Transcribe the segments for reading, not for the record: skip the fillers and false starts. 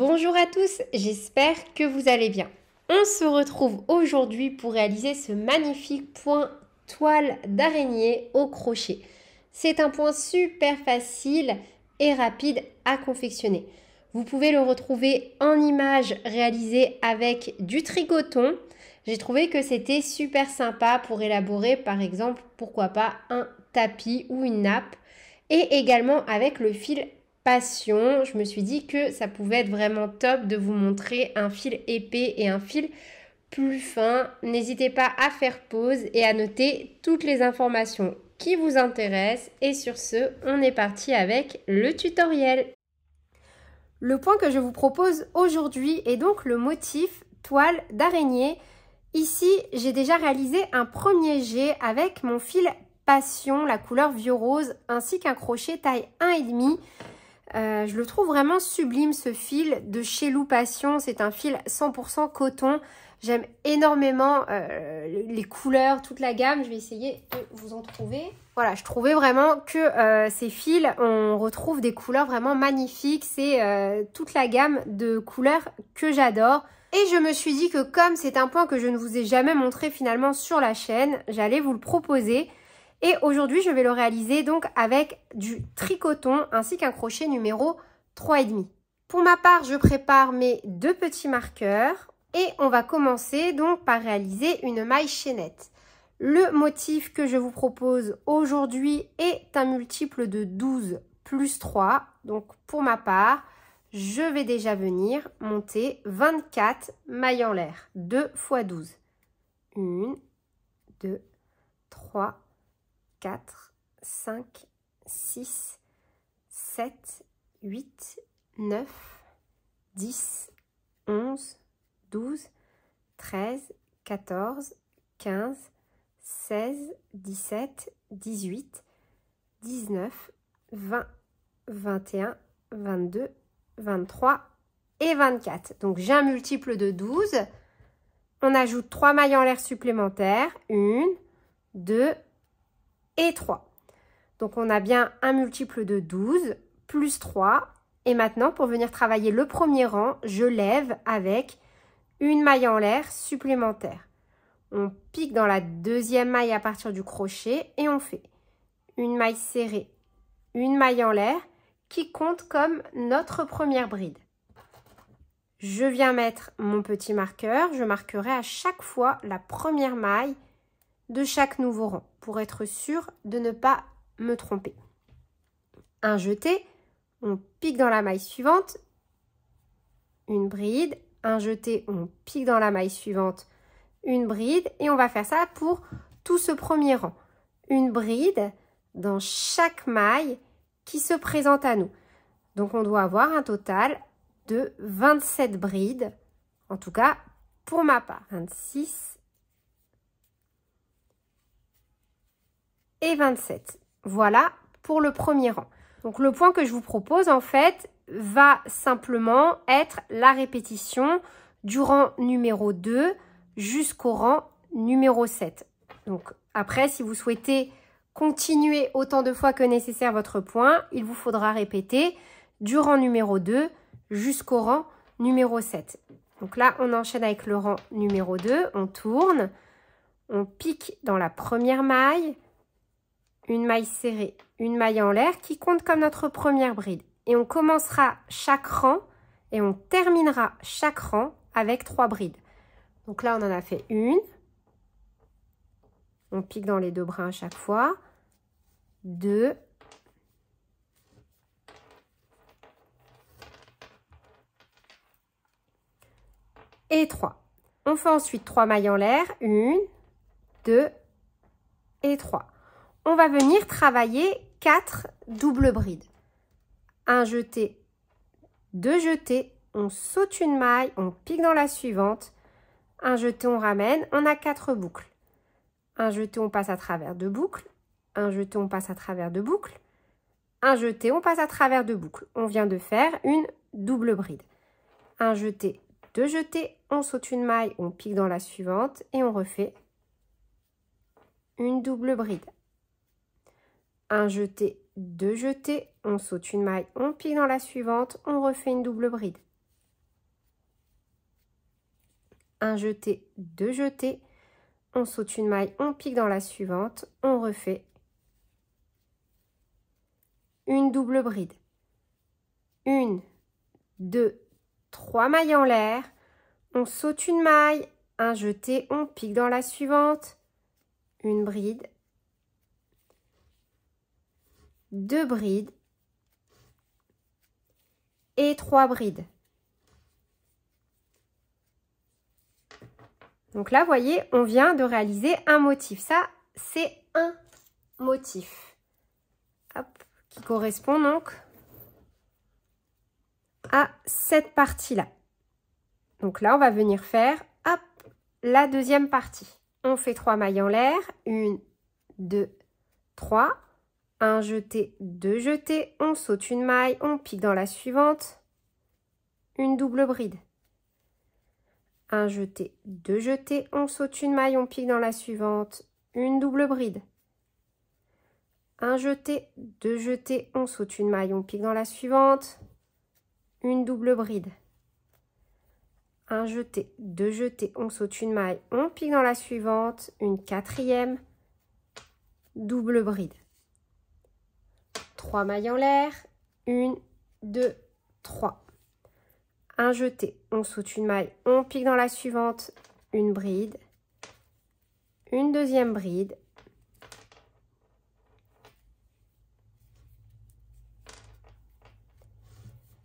Bonjour à tous, j'espère que vous allez bien. On se retrouve aujourd'hui pour réaliser ce magnifique point toile d'araignée au crochet. C'est un point super facile et rapide à confectionner. Vous pouvez le retrouver en image réalisée avec du tricoton. J'ai trouvé que c'était super sympa pour élaborer par exemple, pourquoi pas, un tapis ou une nappe. Et également avec le fil passion, je me suis dit que ça pouvait être vraiment top de vous montrer un fil épais et un fil plus fin. N'hésitez pas à faire pause et à noter toutes les informations qui vous intéressent. Et sur ce, on est parti avec le tutoriel. Le point que je vous propose aujourd'hui est donc le motif toile d'araignée. Ici, j'ai déjà réalisé un premier jet avec mon fil passion, la couleur vieux rose, ainsi qu'un crochet taille 1,5. Je le trouve vraiment sublime ce fil de chez Lou Passion. C'est un fil 100% coton. J'aime énormément les couleurs, toute la gamme. Je vais essayer de vous en trouver. Voilà, je trouvais vraiment que ces fils, on retrouve des couleurs vraiment magnifiques. C'est toute la gamme de couleurs que j'adore. Et je me suis dit que comme c'est un point que je ne vous ai jamais montré finalement sur la chaîne, j'allais vous le proposer. Et aujourd'hui, je vais le réaliser donc avec du tricoton ainsi qu'un crochet numéro 3,5. Pour ma part, je prépare mes deux petits marqueurs et on va commencer donc par réaliser une maille chaînette. Le motif que je vous propose aujourd'hui est un multiple de 12 plus 3. Donc pour ma part, je vais déjà venir monter 24 mailles en l'air. 2 x 12. 1, 2, 3, 4, 5, 6, 7, 8, 9, 10, 11, 12, 13, 14, 15, 16, 17, 18, 19, 20, 21, 22, 23 et 24. Donc j'ai un multiple de 12. On ajoute 3 mailles en l'air supplémentaires. 1, 2 et 3. Donc on a bien un multiple de 12 plus 3. Et maintenant, pour venir travailler le premier rang, je lève avec une maille en l'air supplémentaire. On pique dans la deuxième maille à partir du crochet et on fait une maille serrée, une maille en l'air qui compte comme notre première bride. Je viens mettre mon petit marqueur. Je marquerai à chaque fois la première maille de chaque nouveau rang pour être sûr de ne pas me tromper. Un jeté, on pique dans la maille suivante, une bride, un jeté, on pique dans la maille suivante, une bride et on va faire ça pour tout ce premier rang. Une bride dans chaque maille qui se présente à nous. Donc on doit avoir un total de 27 brides, en tout cas pour ma part, 26 et 27. Voilà pour le premier rang. Donc le point que je vous propose en fait va simplement être la répétition du rang numéro 2 jusqu'au rang numéro 7. Donc après, si vous souhaitez continuer autant de fois que nécessaire votre point, il vous faudra répéter du rang numéro 2 jusqu'au rang numéro 7. Donc là, on enchaîne avec le rang numéro 2, on tourne, on pique dans la première maille, une maille serrée, une maille en l'air qui compte comme notre première bride. Et on commencera chaque rang et on terminera chaque rang avec 3 brides. Donc là, on en a fait une. On pique dans les deux brins à chaque fois. 2. Et 3. On fait ensuite 3 mailles en l'air. 1, 2 et 3. On va venir travailler 4 doubles brides. Un jeté, 2 jetés, on saute une maille, on pique dans la suivante. Un jeté, on ramène, on a 4 boucles. Un jeté, on passe à travers 2 boucles. Un jeté, on passe à travers 2 boucles. Un jeté, on passe à travers 2 boucles. On vient de faire une double bride. Un jeté, 2 jetés, on saute une maille, on pique dans la suivante et on refait une double bride. Un jeté, 2 jetés, on saute une maille, on pique dans la suivante, on refait une double bride. un jeté, 2 jetés, on saute une maille, on pique dans la suivante, on refait une double bride. 1, 2, 3 mailles en l'air, on saute une maille, un jeté, on pique dans la suivante, une bride, 2 brides et 3 brides. Donc là, vous voyez, on vient de réaliser un motif. Ça, c'est un motif. Hop, qui correspond donc à cette partie-là. Donc là, on va venir faire hop, la deuxième partie. On fait 3 mailles en l'air. 1, 2, 3. Un jeté, 2 jetés. On saute une maille, on pique dans la suivante. Une double bride. Un jeté, 2 jetés. On saute une maille, on pique dans la suivante. Une double bride. Un jeté, 2 jetés. On saute une maille, on pique dans la suivante. Une double bride. Un jeté, 2 jetés, on saute une maille, on pique dans la suivante, une quatrième, double bride. 3 mailles en l'air, 1, 2, 3. Un jeté, on saute une maille, on pique dans la suivante, une bride, une deuxième bride,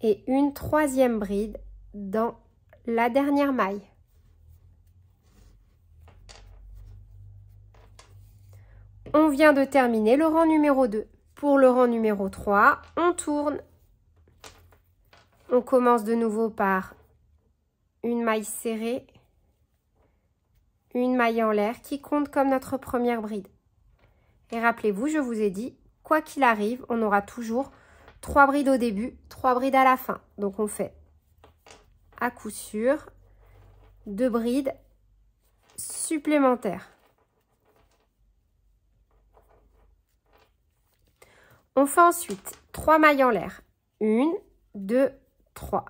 et une troisième bride dans la dernière maille. On vient de terminer le rang numéro 2. Pour le rang numéro 3, on tourne. On commence de nouveau par une maille serrée, une maille en l'air qui compte comme notre première bride. Et rappelez-vous, je vous ai dit, quoi qu'il arrive, on aura toujours 3 brides au début, 3 brides à la fin. Donc on fait à coup sûr 2 brides supplémentaires. On fait ensuite 3 mailles en l'air. 1, 2, 3.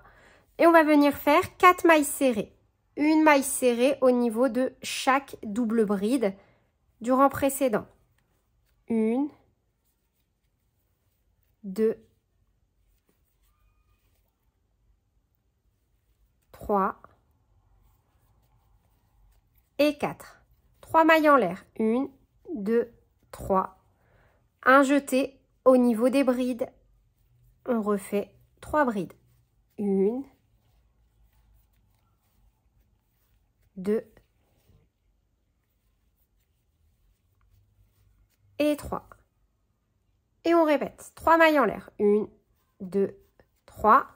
Et on va venir faire 4 mailles serrées. Une maille serrée au niveau de chaque double bride du rang précédent. 1, 2, 3 et 4. 3 mailles en l'air. 1, 2, 3. Un jeté au niveau des brides. On refait 3 brides. 1, 2 et 3. Et on répète. 3 mailles en l'air. 1, 2, 3.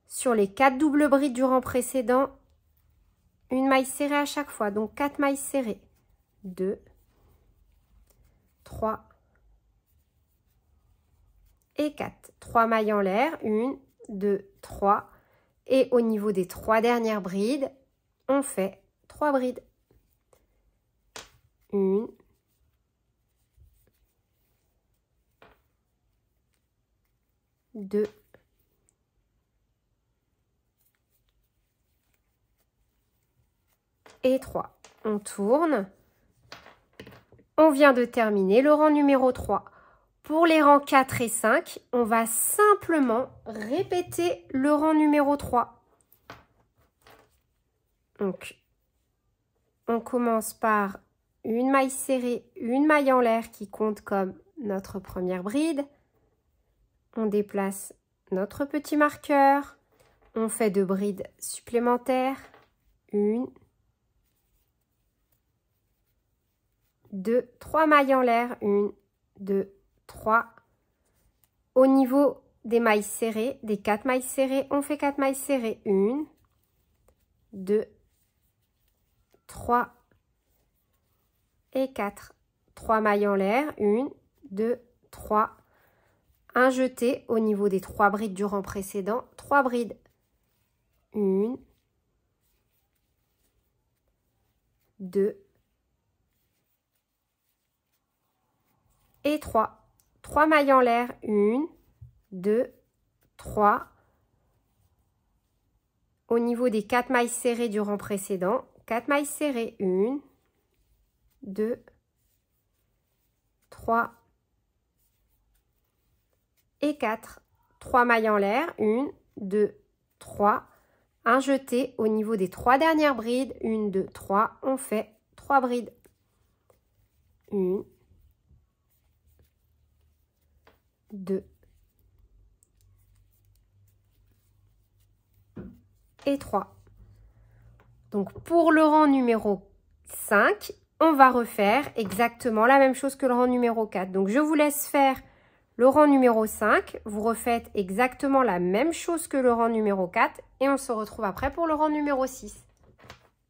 Sur les 4 doubles brides du rang précédent, une maille serrée à chaque fois. Donc 4 mailles serrées. 2, 3 et 4. 3 mailles en l'air. 1, 2, 3. Et au niveau des 3 dernières brides, on fait 3 brides. 1, 2, et 3. On tourne. On vient de terminer le rang numéro 3. Pour les rangs 4 et 5, on va simplement répéter le rang numéro 3. Donc, on commence par une maille serrée, une maille en l'air qui compte comme notre première bride. On déplace notre petit marqueur. On fait 2 brides supplémentaires. 1, 2, 3 mailles en l'air. 1, 2, 3. Au niveau des mailles serrées, des 4 mailles serrées, on fait 4 mailles serrées. 1, 2, 3 et 4. 3 mailles en l'air. 1, 2, 3. Un jeté au niveau des 3 brides du rang précédent. 3 brides. 1, 2 et 3. 3 mailles en l'air. 1, 2, 3. au niveau des 4 mailles serrées du rang précédent. 4 mailles serrées, 1, 2, 3 et 4. 3 mailles en l'air, 1, 2, 3. Un jeté au niveau des 3 dernières brides, 1, 2, 3. On fait 3 brides. 1, 2 et 3. Donc pour le rang numéro 5, on va refaire exactement la même chose que le rang numéro 4. Donc je vous laisse faire le rang numéro 5. Vous refaites exactement la même chose que le rang numéro 4 et on se retrouve après pour le rang numéro 6.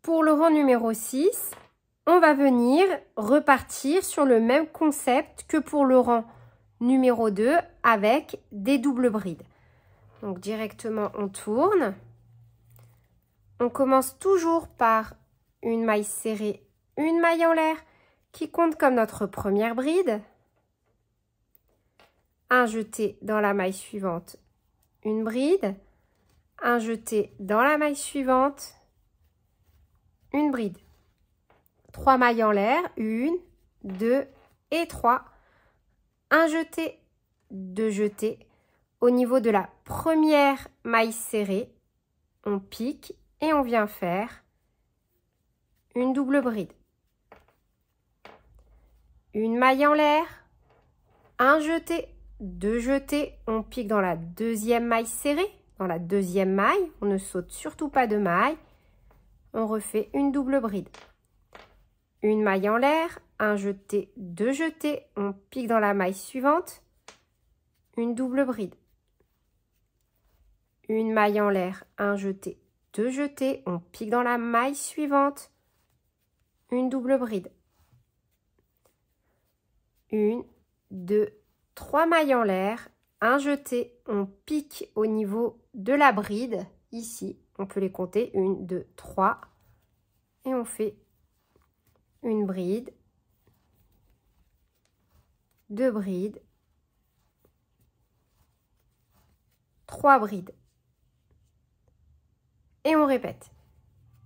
Pour le rang numéro 6, on va venir repartir sur le même concept que pour le rang numéro 2 avec des doubles brides. Donc directement on tourne. On commence toujours par une maille serrée, une maille en l'air qui compte comme notre première bride. Un jeté dans la maille suivante, une bride. Un jeté dans la maille suivante, une bride. 3 mailles en l'air, 1, 2 et 3. Un jeté, 2 jetés. Au niveau de la première maille serrée, on pique et on vient faire une double bride. Une maille en l'air, un jeté, 2 jetés. On pique dans la deuxième maille serrée. Dans la deuxième maille, on ne saute surtout pas de maille. On refait une double bride. Une maille en l'air, un jeté, 2 jetés. On pique dans la maille suivante. Une double bride. Une maille en l'air, un jeté, 2 jetés. On pique dans la maille suivante. Une double bride. 1, 2, 3 mailles en l'air. Un jeté, on pique au niveau de la bride. Ici, on peut les compter. 1, 2, 3. Et on fait une bride, 2 brides, 3 brides. Et on répète.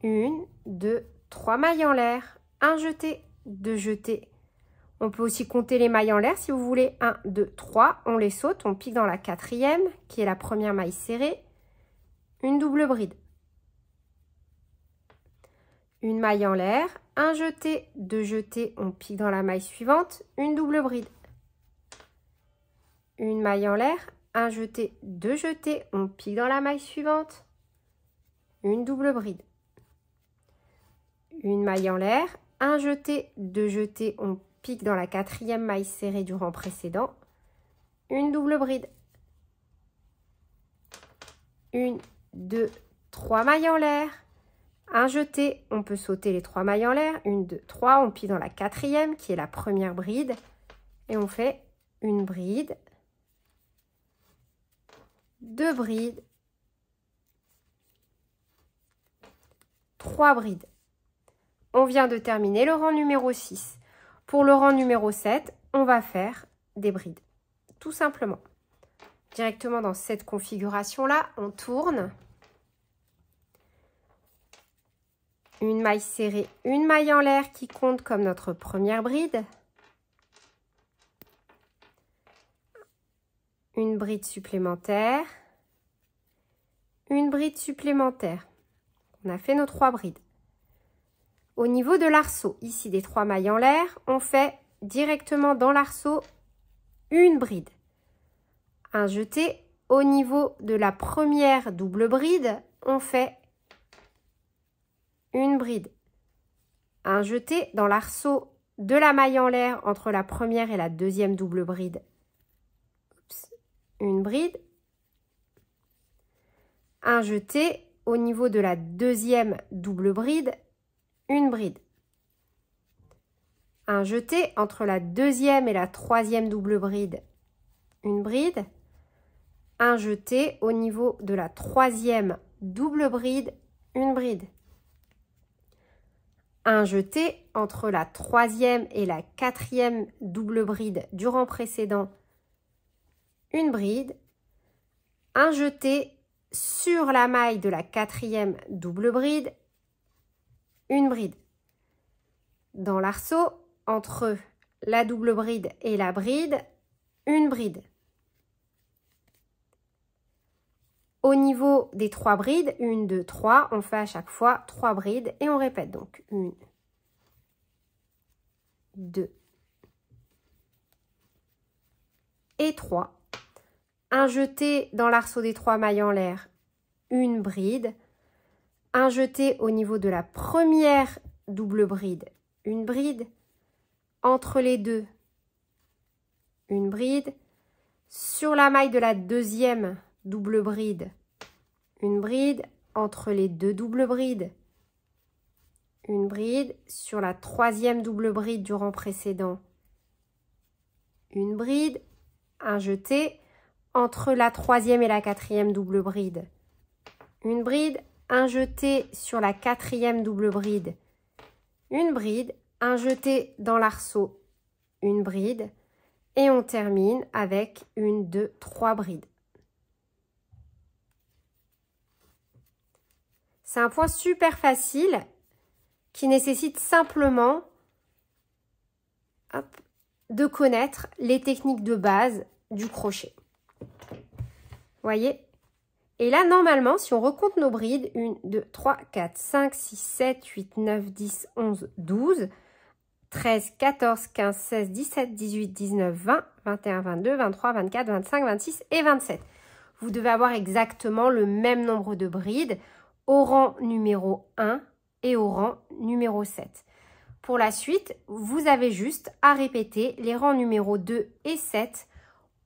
1, 2, 3 mailles en l'air. Un jeté, 2 jetés. On peut aussi compter les mailles en l'air si vous voulez. 1, 2, 3. On les saute. On pique dans la quatrième, qui est la première maille serrée. Une double bride. Une maille en l'air. Un jeté, 2 jetés. On pique dans la maille suivante. Une double bride. Une maille en l'air. Un jeté, 2 jetés. On pique dans la maille suivante. Une double bride. Une maille en l'air. Un jeté, 2 jetés. On pique dans la quatrième maille serrée du rang précédent. Une double bride. 1, 2, 3 mailles en l'air. Un jeté, on peut sauter les 3 mailles en l'air. 1, 2, 3, on pique dans la quatrième qui est la première bride. Et on fait une bride, 2 brides, 3 brides. On vient de terminer le rang numéro 6. Pour le rang numéro 7, on va faire des brides, tout simplement. Directement dans cette configuration-là, on tourne. Une maille serrée, une maille en l'air qui compte comme notre première bride. Une bride supplémentaire. Une bride supplémentaire. On a fait nos 3 brides. Au niveau de l'arceau, ici des 3 mailles en l'air, on fait directement dans l'arceau une bride. Un jeté. Au niveau de la première double bride, on fait une bride. Un jeté dans l'arceau de la maille en l'air entre la première et la deuxième double bride. Une bride. Un jeté au niveau de la deuxième double bride, une bride. Un jeté entre la deuxième et la troisième double bride, une bride. Un jeté au niveau de la troisième double bride, une bride. Un jeté entre la troisième et la quatrième double bride du rang précédent, une bride. Un jeté sur la maille de la 4e double bride, une bride. Dans l'arceau, entre la double bride et la bride, une bride. Au niveau des 3 brides, 1, 2, 3, on fait à chaque fois 3 brides et on répète donc 1, 2 et 3. Un jeté dans l'arceau des 3 mailles en l'air, une bride. Un jeté au niveau de la première double bride, une bride. Entre les deux, une bride. Sur la maille de la 2e double bride, une bride. Entre les 2 doubles brides, une bride. Sur la 3e double bride du rang précédent, une bride. Un jeté entre la 3e et la 4e double bride, une bride. Un jeté sur la 4e double bride, une bride. Un jeté dans l'arceau, une bride. Et on termine avec 1, 2, 3 brides. C'est un point super facile qui nécessite simplement de connaître les techniques de base du crochet. Voyez? Et là, normalement, si on recompte nos brides, 1, 2, 3, 4, 5, 6, 7, 8, 9, 10, 11, 12, 13, 14, 15, 16, 17, 18, 19, 20, 21, 22, 23, 24, 25, 26 et 27. Vous devez avoir exactement le même nombre de brides au rang numéro 1 et au rang numéro 7. Pour la suite, vous avez juste à répéter les rangs numéro 2 et 7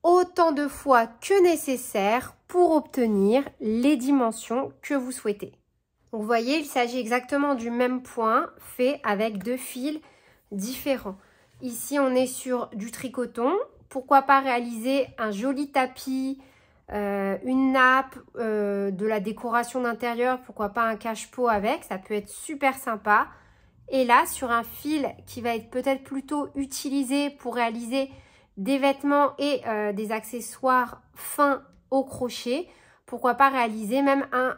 autant de fois que nécessaire pour obtenir les dimensions que vous souhaitez. Donc, vous voyez, il s'agit exactement du même point fait avec 2 fils différents. Ici, on est sur du tricoton. Pourquoi pas réaliser un joli tapis, une nappe, de la décoration d'intérieur, pourquoi pas un cache-pot avec, ça peut être super sympa. Et là, sur un fil qui va être peut-être plutôt utilisé pour réaliser des vêtements et des accessoires fins au crochet, pourquoi pas réaliser même un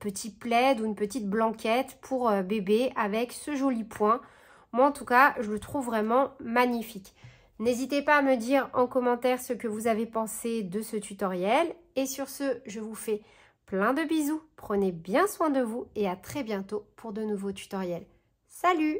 petit plaid ou une petite blanquette pour bébé avec ce joli point. Moi, en tout cas, je le trouve vraiment magnifique. N'hésitez pas à me dire en commentaire ce que vous avez pensé de ce tutoriel. Et sur ce, je vous fais plein de bisous. Prenez bien soin de vous et à très bientôt pour de nouveaux tutoriels. Salut!